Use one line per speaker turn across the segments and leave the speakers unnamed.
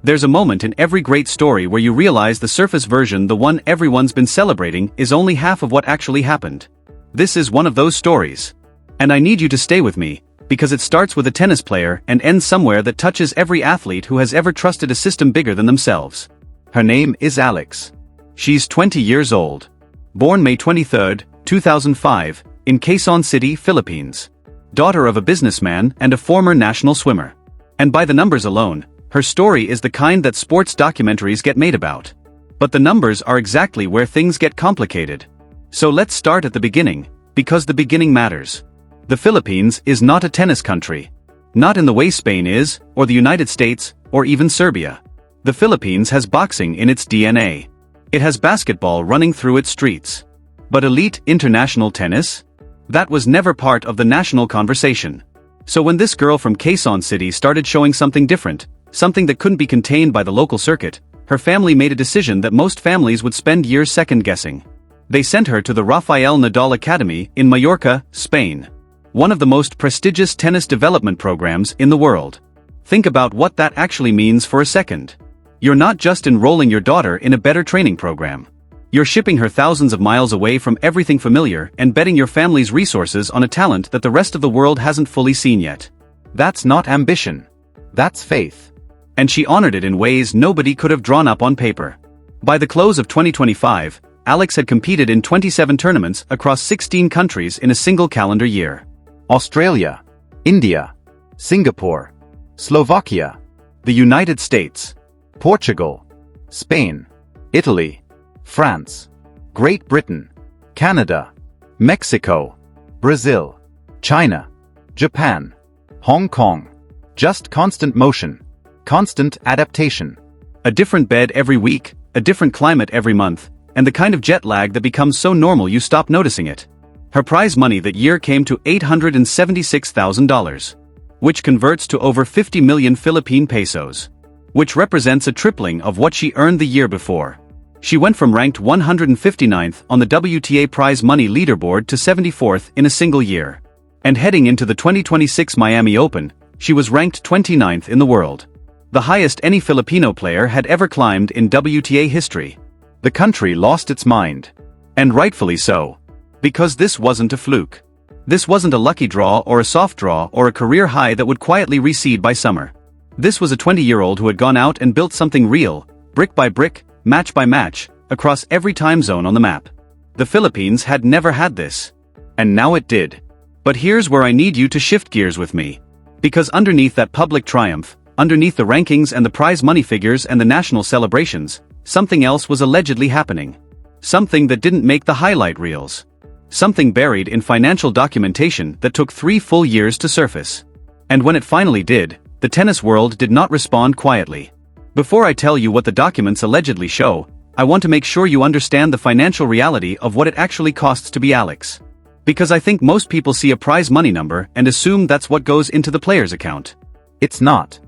There's a moment in every great story where you realize the surface version, the one everyone's been celebrating, is only half of what actually happened. This is one of those stories. And I need you to stay with me, because it starts with a tennis player and ends somewhere that touches every athlete who has ever trusted a system bigger than themselves. Her name is Alex. She's 20 years old. Born May 23, 2005, in Quezon City, Philippines. Daughter of a businessman and a former national swimmer. And by the numbers alone, her story is the kind that sports documentaries get made about. But the numbers are exactly where things get complicated. So let's start at the beginning, because the beginning matters. The Philippines is not a tennis country. Not in the way Spain is, or the United States, or even Serbia. The Philippines has boxing in its DNA. It has basketball running through its streets. But elite international tennis? That was never part of the national conversation. So when this girl from Quezon City started showing something different, something that couldn't be contained by the local circuit, her family made a decision that most families would spend years second-guessing. They sent her to the Rafael Nadal Academy in Mallorca, Spain. One of the most prestigious tennis development programs in the world. Think about what that actually means for a second. You're not just enrolling your daughter in a better training program. You're shipping her thousands of miles away from everything familiar and betting your family's resources on a talent that the rest of the world hasn't fully seen yet. That's not ambition. That's faith. And she honored it in ways nobody could have drawn up on paper. By the close of 2025, Alex had competed in 27 tournaments across 16 countries in a single calendar year. Australia, India, Singapore, Slovakia, the United States, Portugal, Spain, Italy, France, Great Britain, Canada, Mexico, Brazil, China, Japan, Hong Kong. Just constant motion. Constant adaptation. A different bed every week, a different climate every month, and the kind of jet lag that becomes so normal you stop noticing it. Her prize money that year came to $876,000, which converts to over 50 million Philippine pesos, which represents a tripling of what she earned the year before. She went from ranked 159th on the WTA prize money leaderboard to 74th in a single year. And heading into the 2026 Miami Open, she was ranked 29th in the world. The highest any Filipino player had ever climbed in WTA history. The country lost its mind. And rightfully so. Because this wasn't a fluke. This wasn't a lucky draw or a soft draw or a career high that would quietly recede by summer. This was a 20-year-old who had gone out and built something real, brick by brick, match by match, across every time zone on the map. The Philippines had never had this. And now it did. But here's where I need you to shift gears with me. Because underneath that public triumph, underneath the rankings and the prize money figures and the national celebrations, something else was allegedly happening. Something that didn't make the highlight reels. Something buried in financial documentation that took 3 full years to surface. And when it finally did, the tennis world did not respond quietly. Before I tell you what the documents allegedly show, I want to make sure you understand the financial reality of what it actually costs to be Alex. Because I think most people see a prize money number and assume that's what goes into the player's account. It's not.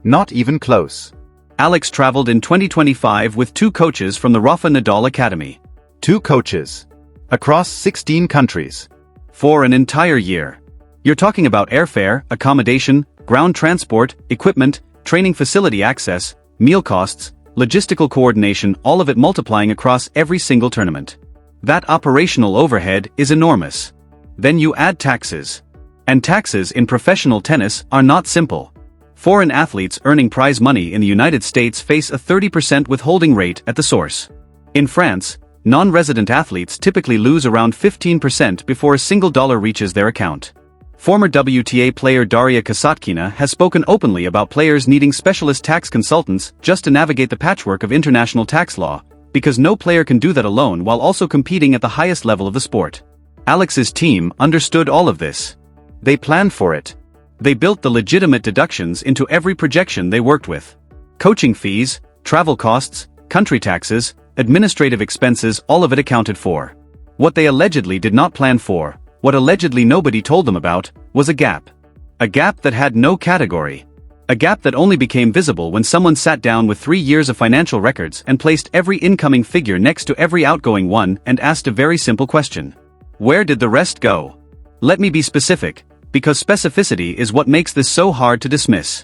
Not even close. Alex traveled in 2025 with 2 coaches from the Rafa Nadal Academy. 2 coaches. Across 16 countries. For an entire year. You're talking about airfare, accommodation, ground transport, equipment, training facility access, meal costs, logistical coordination, all of it multiplying across every single tournament. That operational overhead is enormous. Then you add taxes. And taxes in professional tennis are not simple. Foreign athletes earning prize money in the United States face a 30% withholding rate at the source. In France, non-resident athletes typically lose around 15% before a single dollar reaches their account. Former WTA player Daria Kasatkina has spoken openly about players needing specialist tax consultants just to navigate the patchwork of international tax law, because no player can do that alone while also competing at the highest level of the sport. Alex's team understood all of this. They planned for it. They built the legitimate deductions into every projection they worked with. Coaching fees, travel costs, country taxes, administrative expenses, all of it accounted for. What they allegedly did not plan for, what allegedly nobody told them about, was a gap. A gap that had no category. A gap that only became visible when someone sat down with 3 years of financial records and placed every incoming figure next to every outgoing one and asked a very simple question. Where did the rest go? Let me be specific, because specificity is what makes this so hard to dismiss.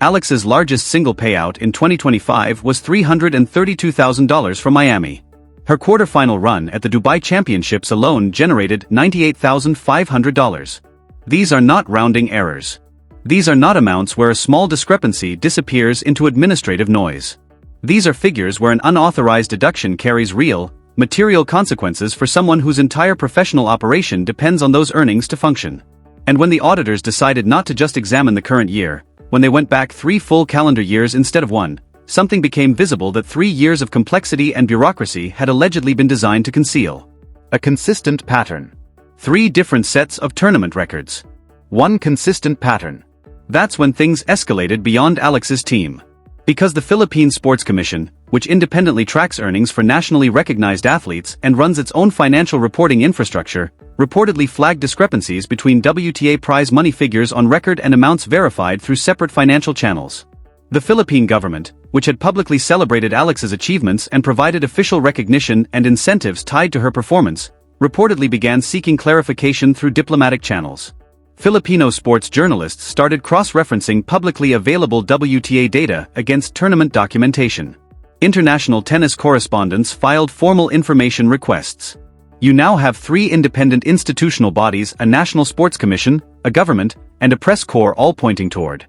Alex's largest single payout in 2025 was $332,000 from Miami. Her quarterfinal run at the Dubai Championships alone generated $98,500. These are not rounding errors. These are not amounts where a small discrepancy disappears into administrative noise. These are figures where an unauthorized deduction carries real, material consequences for someone whose entire professional operation depends on those earnings to function. And when the auditors decided not to just examine the current year, when they went back 3 full calendar years instead of 1, something became visible that 3 years of complexity and bureaucracy had allegedly been designed to conceal.
A consistent pattern.
3 different sets of tournament records.
1 consistent pattern.
That's when things escalated beyond Alex's team. Because the Philippine Sports Commission, which independently tracks earnings for nationally recognized athletes and runs its own financial reporting infrastructure, reportedly flagged discrepancies between WTA prize money figures on record and amounts verified through separate financial channels. The Philippine government, which had publicly celebrated Alex's achievements and provided official recognition and incentives tied to her performance, reportedly began seeking clarification through diplomatic channels. Filipino sports journalists started cross-referencing publicly available WTA data against tournament documentation. International tennis correspondents filed formal information requests. You now have 3 independent institutional bodies: a national sports commission, a government, and a press corps, all pointing toward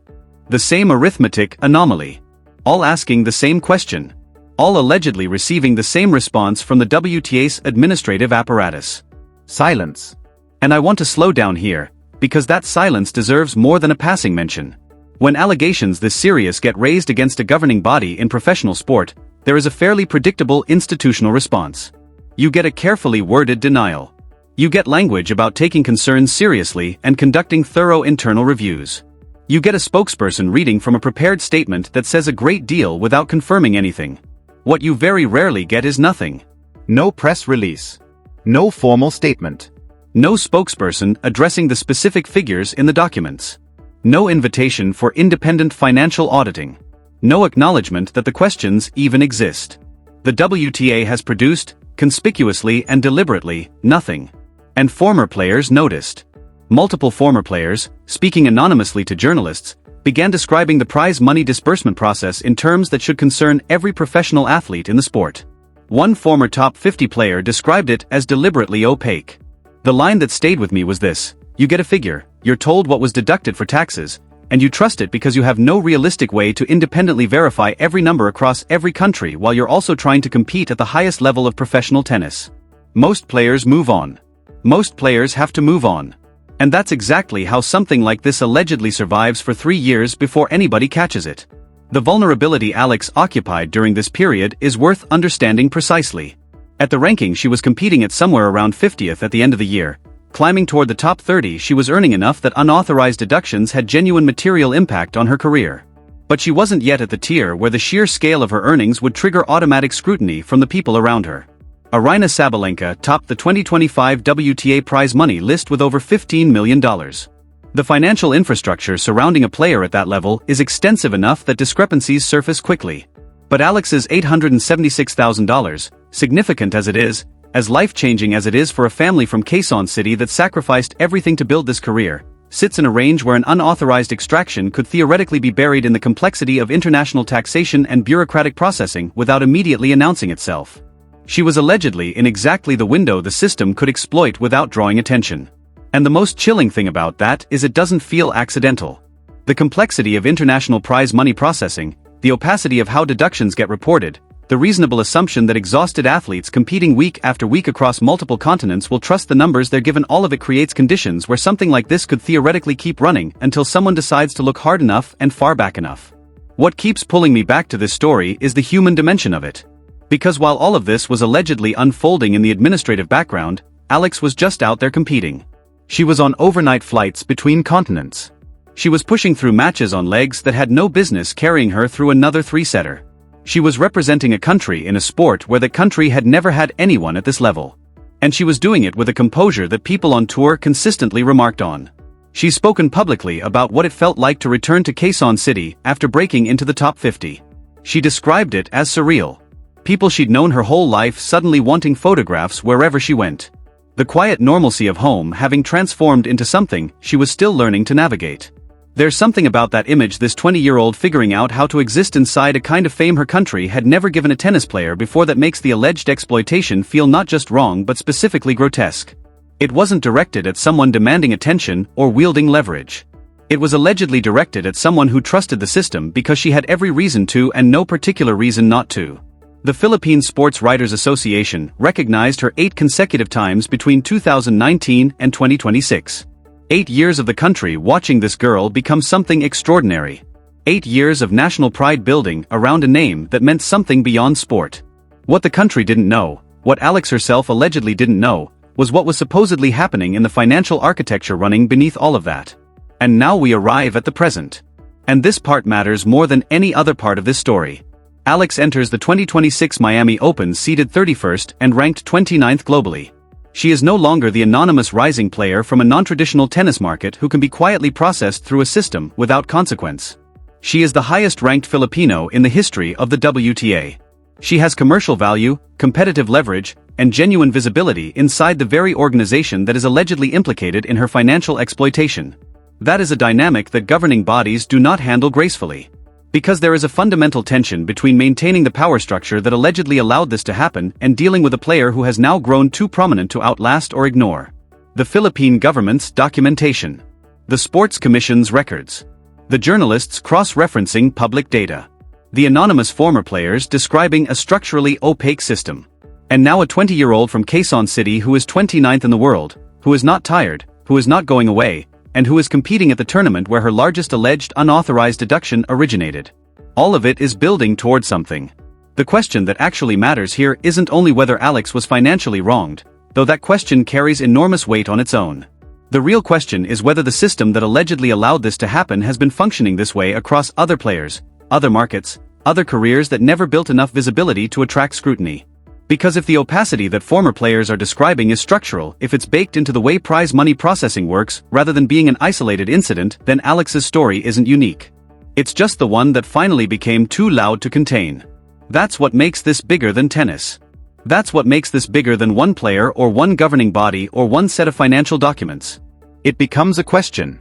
the same arithmetic anomaly. All asking the same question. All allegedly receiving the same response from the WTA's administrative apparatus.
Silence.
And I want to slow down here, because that silence deserves more than a passing mention. When allegations this serious get raised against a governing body in professional sport, there is a fairly predictable institutional response. You get a carefully worded denial. You get language about taking concerns seriously and conducting thorough internal reviews. You get a spokesperson reading from a prepared statement that says a great deal without confirming anything. What you very rarely get is nothing.
No press release. No formal statement.
No spokesperson addressing the specific figures in the documents. No invitation for independent financial auditing. No acknowledgement that the questions even exist. The WTA has produced, conspicuously and deliberately, nothing. And former players noticed. Multiple former players, speaking anonymously to journalists, began describing the prize money disbursement process in terms that should concern every professional athlete in the sport. One former top 50 player described it as deliberately opaque. The line that stayed with me was this: you get a figure, you're told what was deducted for taxes, and you trust it because you have no realistic way to independently verify every number across every country while you're also trying to compete at the highest level of professional tennis. Most players move on. Most players have to move on. And that's exactly how something like this allegedly survives for 3 years before anybody catches it. The vulnerability Alex occupied during this period is worth understanding precisely. At the ranking, she was competing at somewhere around 50th at the end of the year. Climbing toward the top 30, she was earning enough that unauthorized deductions had genuine material impact on her career. But she wasn't yet at the tier where the sheer scale of her earnings would trigger automatic scrutiny from the people around her. Aryna Sabalenka topped the 2025 WTA prize money list with over $15 million. The financial infrastructure surrounding a player at that level is extensive enough that discrepancies surface quickly. But Alex's $876,000, significant as it is, as life-changing as it is for a family from Quezon City that sacrificed everything to build this career, sits in a range where an unauthorized extraction could theoretically be buried in the complexity of international taxation and bureaucratic processing without immediately announcing itself. She was allegedly in exactly the window the system could exploit without drawing attention. And the most chilling thing about that is it doesn't feel accidental. The complexity of international prize money processing, the opacity of how deductions get reported, the reasonable assumption that exhausted athletes competing week after week across multiple continents will trust the numbers they're given, all of it creates conditions where something like this could theoretically keep running until someone decides to look hard enough and far back enough. What keeps pulling me back to this story is the human dimension of it. Because while all of this was allegedly unfolding in the administrative background, Alex was just out there competing. She was on overnight flights between continents. She was pushing through matches on legs that had no business carrying her through another 3-setter. She was representing a country in a sport where that country had never had anyone at this level. And she was doing it with a composure that people on tour consistently remarked on. She's spoken publicly about what it felt like to return to Quezon City after breaking into the top 50. She described it as surreal. People she'd known her whole life suddenly wanting photographs wherever she went. The quiet normalcy of home having transformed into something she was still learning to navigate. There's something about that image, this 20-year-old figuring out how to exist inside a kind of fame her country had never given a tennis player before, that makes the alleged exploitation feel not just wrong but specifically grotesque. It wasn't directed at someone demanding attention or wielding leverage. It was allegedly directed at someone who trusted the system because she had every reason to and no particular reason not to. The Philippine Sports Writers Association recognized her 8 consecutive times between 2019 and 2026. 8 years of the country watching this girl become something extraordinary. 8 years of national pride building around a name that meant something beyond sport. What the country didn't know, what Alex herself allegedly didn't know, was what was supposedly happening in the financial architecture running beneath all of that. And now we arrive at the present. And this part matters more than any other part of this story. Alex enters the 2026 Miami Open seeded 31st and ranked 29th globally. She is no longer the anonymous rising player from a non-traditional tennis market who can be quietly processed through a system without consequence. She is the highest-ranked Filipino in the history of the WTA. She has commercial value, competitive leverage, and genuine visibility inside the very organization that is allegedly implicated in her financial exploitation. That is a dynamic that governing bodies do not handle gracefully. Because there is a fundamental tension between maintaining the power structure that allegedly allowed this to happen and dealing with a player who has now grown too prominent to outlast or ignore. The Philippine government's documentation. The Sports Commission's records. The journalists cross-referencing public data. The anonymous former players describing a structurally opaque system. And now a 20-year-old from Quezon City who is 29th in the world, who is not tired, who is not going away, and who is competing at the tournament where her largest alleged unauthorized deduction originated. All of it is building toward something. The question that actually matters here isn't only whether Alex was financially wronged, though that question carries enormous weight on its own. The real question is whether the system that allegedly allowed this to happen has been functioning this way across other players, other markets, other careers that never built enough visibility to attract scrutiny. Because if the opacity that former players are describing is structural, if it's baked into the way prize money processing works rather than being an isolated incident, then Alex's story isn't unique. It's just the one that finally became too loud to contain. That's what makes this bigger than tennis. That's what makes this bigger than one player or one governing body or one set of financial documents. It becomes a question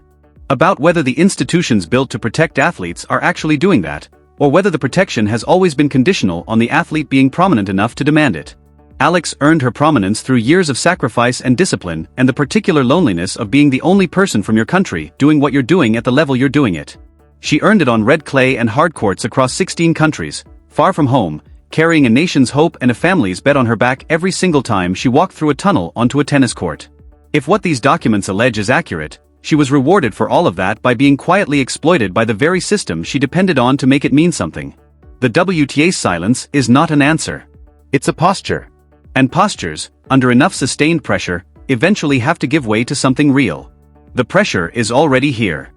about whether the institutions built to protect athletes are actually doing that, or whether the protection has always been conditional on the athlete being prominent enough to demand it. Alex earned her prominence through years of sacrifice and discipline and the particular loneliness of being the only person from your country doing what you're doing at the level you're doing it. She earned it on red clay and hard courts across 16 countries, far from home, carrying a nation's hope and a family's bet on her back every single time she walked through a tunnel onto a tennis court. If what these documents allege is accurate, she was rewarded for all of that by being quietly exploited by the very system she depended on to make it mean something. The WTA's silence is not an answer. It's a posture. And postures, under enough sustained pressure, eventually have to give way to something real. The pressure is already here.